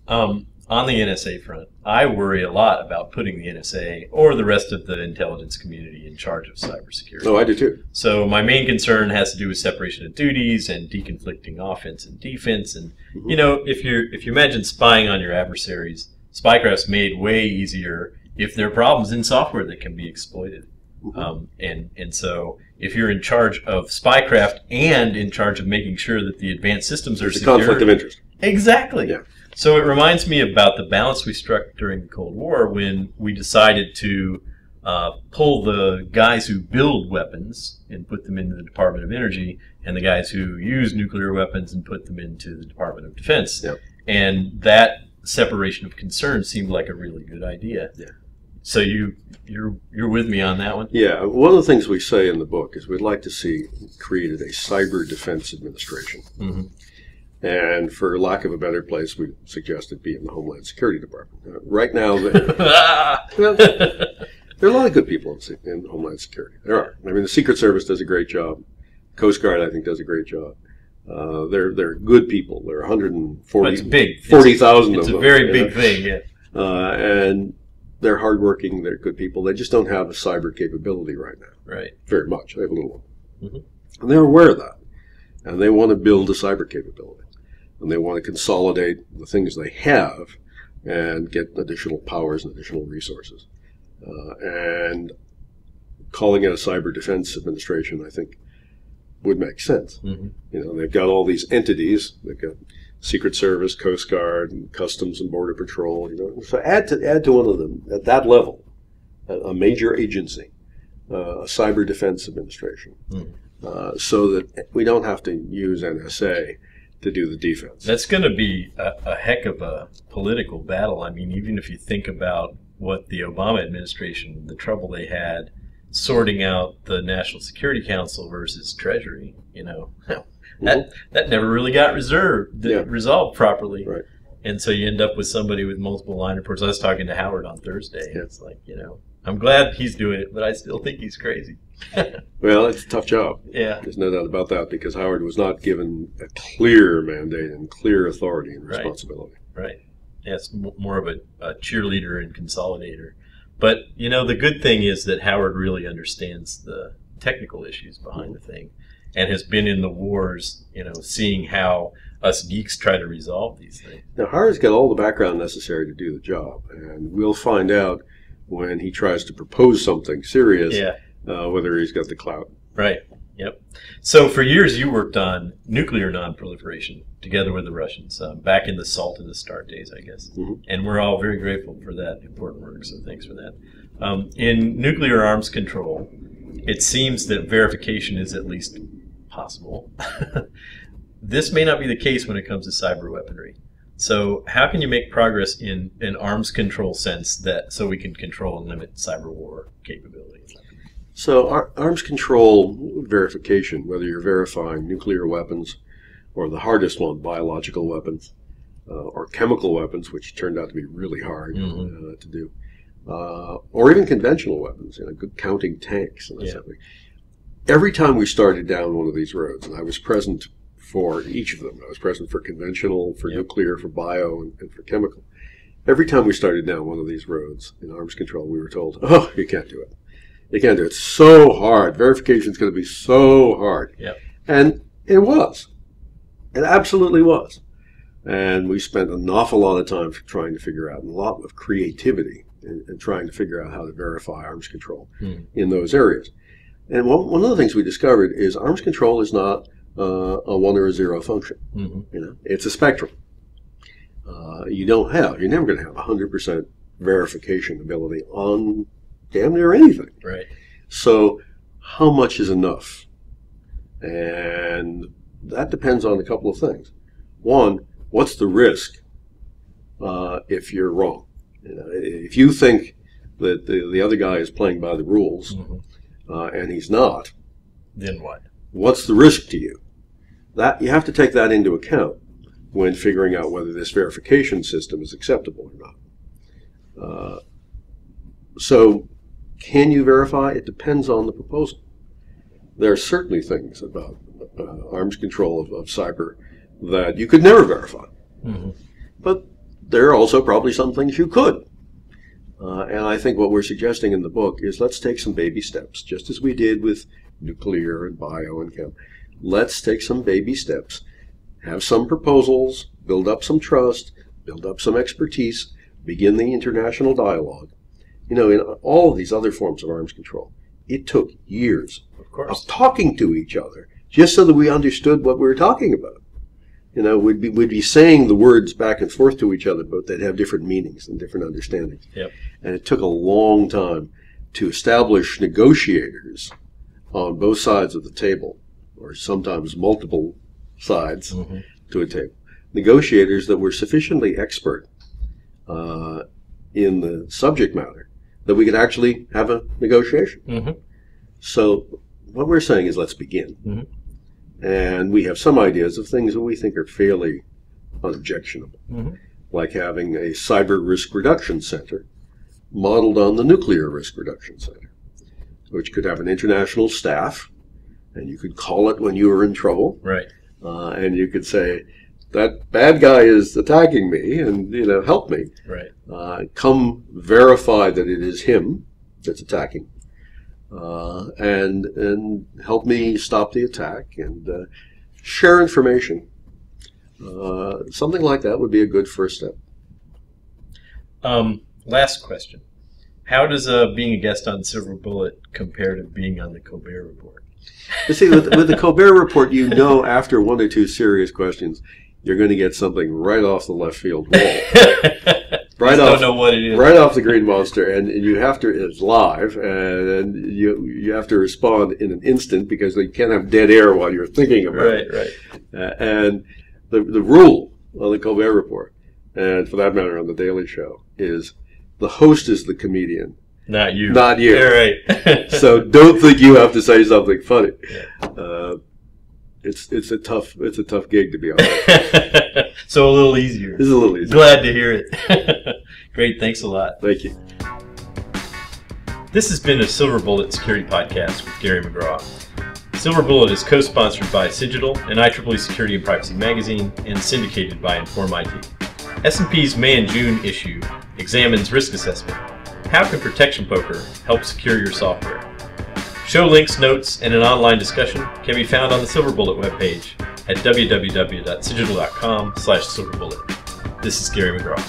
On the NSA front, I worry a lot about putting the NSA or the rest of the intelligence community in charge of cybersecurity. Oh, I do too. So my main concern has to do with separation of duties and deconflicting offense and defense. And you know, if you imagine spying on your adversaries, spycraft's made way easier if there are problems in software that can be exploited. And so if you're in charge of spycraft and in charge of making sure that the advanced systems are secure, conflict of interest. Exactly. Yeah. So it reminds me about the balance we struck during the Cold War when we decided to pull the guys who build weapons and put them into the Department of Energy, and the guys who use nuclear weapons and put them into the Department of Defense. Yep. And that separation of concern seemed like a really good idea. Yeah. So you're with me on that one? Yeah. One of the things we say in the book is we'd like to see created a cyber defense administration. And for lack of a better place, we suggested be in the Homeland Security Department. Right now, there are a lot of good people in Homeland Security. There are. I mean, the Secret Service does a great job. Coast Guard, I think, does a great job. They're good people. There are 140,000 of them. It's a very big thing, yeah. And they're hardworking. They're good people. They just don't have a cyber capability right now. Right. Very much. They have a little one. And they're aware of that. And they want to build a cyber capability. And they want to consolidate the things they have and get additional powers and additional resources. And calling it a cyber defense administration, I think, would make sense. You know, they've got all these entities. They've got Secret Service, Coast Guard, and Customs and Border Patrol. You know, so add to one of them at that level, a major agency, a cyber defense administration, so that we don't have to use NSA to do the defense. That's going to be a heck of a political battle. I mean, even if you think about what the Obama administration, the trouble they had sorting out the National Security Council versus Treasury, you know, that never really got resolved properly. Right. And so you end up with somebody with multiple line reports. I was talking to Howard on Thursday. It's like, you know, I'm glad he's doing it, but I still think he's crazy. Well, it's a tough job. Yeah. There's no doubt about that, because Howard was not given a clear mandate and clear authority and responsibility. Right. Yeah, it's more of a cheerleader and consolidator. But, you know, the good thing is that Howard really understands the technical issues behind the thing and has been in the wars, you know, seeing how us geeks try to resolve these things. Now, Howard's got all the background necessary to do the job, and we'll find out when he tries to propose something serious, whether he's got the clout. Right. Yep. So for years you worked on nuclear non-proliferation together with the Russians, back in the SALT and the START days, I guess. And we're all very grateful for that important work, so thanks for that. In nuclear arms control, it seems that verification is at least possible. This may not be the case when it comes to cyber weaponry. So how can you make progress in an arms control sense so we can control and limit cyber war capabilities? So arms control verification, whether you're verifying nuclear weapons or the hardest one, biological weapons, or chemical weapons, which turned out to be really hard to do, or even conventional weapons, you know, counting tanks and that sort of thing. Every time we started down one of these roads, and I was present for each of them. I was present for conventional, for nuclear, for bio, and for chemical. Every time we started down one of these roads in arms control, we were told, oh, you can't do it. You can't do it. It's so hard. Verification is going to be so hard. And it was. It absolutely was. And we spent an awful lot of time trying to figure out, and a lot of creativity in trying to figure out how to verify arms control in those areas. And one of the things we discovered is arms control is not a 1 or a 0 function. You know, it's a spectrum. You're never going to have 100% verification ability on damn near anything. Right. So how much is enough? And that depends on a couple of things. One, what's the risk if you're wrong? You know, if you think that the other guy is playing by the rules and he's not, then what? What's the risk to you? That you have to take that into account when figuring out whether this verification system is acceptable or not. So can you verify? It depends on the proposal. There are certainly things about arms control of cyber that you could never verify. But there are also probably some things you could. And I think what we're suggesting in the book is let's take some baby steps, just as we did with nuclear and bio and chem. Let's take some baby steps, have some proposals, build up some trust, build up some expertise, begin the international dialogue. You know, in all of these other forms of arms control, it took years of talking to each other just so that we understood what we were talking about. You know, we'd be saying the words back and forth to each other, but they'd have different meanings and different understandings. Yep. And it took a long time to establish negotiators on both sides of the table, or sometimes multiple sides to a table. Negotiators that were sufficiently expert in the subject matter that we could actually have a negotiation. So what we're saying is let's begin. And we have some ideas of things that we think are fairly unobjectionable, like having a cyber risk reduction center modeled on the nuclear risk reduction center, which could have an international staff, and you could call it when you were in trouble. Right. And you could say, that bad guy is attacking me, and, you know, help me. Right. Come verify that it is him that's attacking. And help me stop the attack and share information. Something like that would be a good first step. Last question. How does being a guest on Silver Bullet compare to being on the Colbert Report? You see, with the Colbert Report, you know after one or two serious questions, you're going to get something right off the left field wall. Right off, don't know what it is. Right off the Green Monster, and you have to, it's live, and you have to respond in an instant because you can't have dead air while you're thinking about it. Right. And the rule on the Colbert Report, and for that matter on the Daily Show, is the host is the comedian. Not you. Not you. Yeah, right. So don't think you have to say something funny. Yeah. It's a tough gig to be on. So a little easier. It's a little easier. Glad to hear it. Great, thanks a lot. Thank you. This has been a Silver Bullet Security Podcast with Gary McGraw. Silver Bullet is co-sponsored by Cigital and IEEE Security and Privacy Magazine and syndicated by Inform IT. S&P's May and June issue examines risk assessment. How can protection poker help secure your software? Show links, notes, and an online discussion can be found on the Silver Bullet webpage at www.cigital.com/silverbullet. This is Gary McGraw.